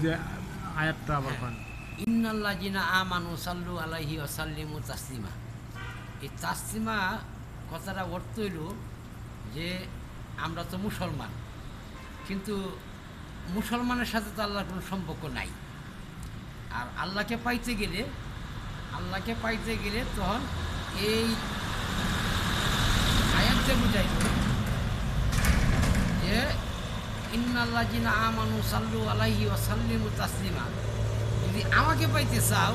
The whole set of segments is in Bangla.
যে আয়াতটা আবার পান। ইন্নাল্লাযিনা আমানু সাল্লু আলাইহি ওয়া সাল্লিমু তাসলিমা। এই তাসলিমা কথাটা অর্থ হইল যে আমরা তো মুসলমান, কিন্তু মুসলমানের সাথে তো আল্লাহর কোনো সম্পর্ক নাই। আর আল্লাহকে পাইতে গেলে তখন এই আয়াতটা বুঝাইল যে ইন্নাল্লাযিনা আমানু সাল্লু আলাইহি ওয়া সাল্লিমু তাসলিমা। যদি আমাকে পাইতে চাও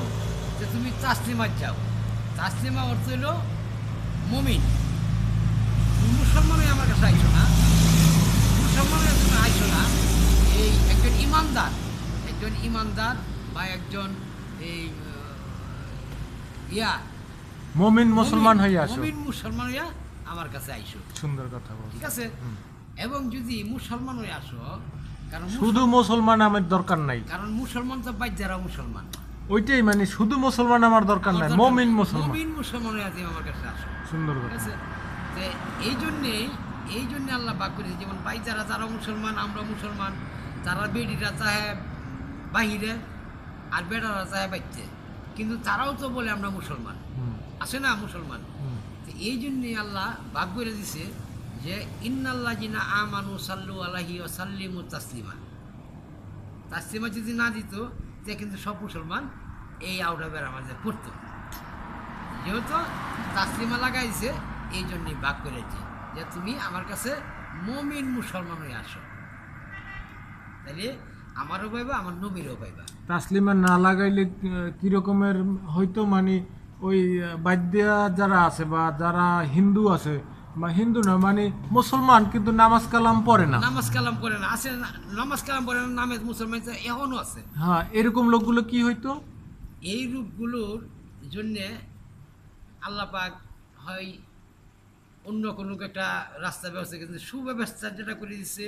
যে তুমি তাসলিমাত যাও। তাসলিমা অর্থ হইল মুমিন। মুসলমান হয়ে আমার কাছে আইসো না, মুসলমান হয়ে তুমি আইসো না। এই একজন ইমানদার বা একজন এই মুমিন মুসলমান হইয়া আসো, মুমিন মুসলমান হইয়া আমার কাছে আইসো। সুন্দর কথা বল, ঠিক আছে। এবং যদি মুসলমান হয়ে আসো, কারণ শুধু মুসলমান আমার দরকার নাই, কারণ মুসলমান তো বাইজারা মুসলমান, ওইটাই মানে শুধু মুসলমান আমার দরকার নাই, মুমিন মুসলমান হয়ে তুমি আমার কাছে আসো। সুন্দর ঠিক কথা। আছে। তো এই জন্যে আল্লাহ বাক করেছে, যেমন বাইজারা যারা মুসলমান, আমরা মুসলমান, তারা বেডিরা চাহে বাহিরে আর বেড়ারা চাহে বাইতে, কিন্তু তারাও তো বলে আমরা মুসলমান, আছে না মুসলমান। তো এই জন্যে আল্লাহ ভাগ করে দিছে যে ইন্নাল্লাযিনা আমানু সাল্লু আলাইহি ওয়া সাল্লিমু তাসলিমা। তাসলিমা যদি না দিত তে কিন্তু সব মুসলমান এই আউটা বেড়া মাঝে পড়তো। যেহেতু তাসলিমা লাগাইছে এই জন্যই ভাগ করেছে যে তুমি আমার কাছে মুমিন মুসলমান হয়ে আসো, তাহলে আমারও পাইবা, আমার নবীরও পাইবা। তাসলিমা না লাগাইলে কি রকমের হয়তো মানে ওই বাদ্যা যারা আছে বা যারা হিন্দু আছে বা হিন্দু না মানে মুসলমান কিন্তু নামাজ কালাম পড়ে না, আছে নামাজ কালাম পড়ে না, নামে মুসলমান এখনো আছে। হ্যাঁ, এরকম লোকগুলো কি হইতো, এই রূপগুলোর জন্যে আল্লাহ পাক হয় অন্য কোনো একটা রাস্তা ব্যবস্থা, কিন্তু সুব্যবস্থা যেটা করে দিচ্ছে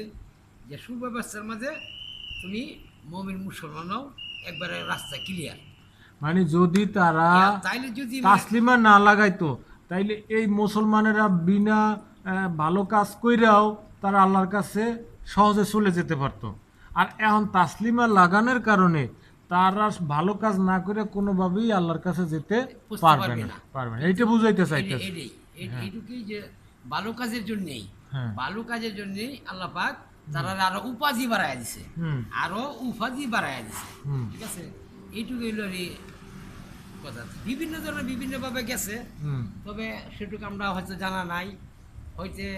যে সুব্যবস্থার মাঝে তুমি মুমিন মুসলমানও একবারে রাস্তা ক্লিয়ার। মানে যদি তারা তাইলে যদি তাসলিমা না লাগাইতো তাইলে এই মুসলমানেরা বিনা ভালো কাজ কইরাও তারা আল্লাহর কাছে সহজে চলে যেতে পারতো। আর এখন তাসলিমা লাগানোর কারণে তারা ভালো কাজ না করে কোনোভাবেই আল্লাহর কাছে যেতে পারবে না। এইটা বুঝাইতে চাইতেছে। এইটুকুই যে ভালো কাজের জন্যেই, হ্যাঁ, ভালো কাজের জন্যেই আল্লাহ পাক তারা আরো উপাধি বাড়াইয়া দিছে, ঠিক আছে। এইটুকু হইল কথা। বিভিন্ন ধরনের বিভিন্নভাবে গেছে, তবে সেটুকু আমরা হয়তো জানা নাই, হয়তো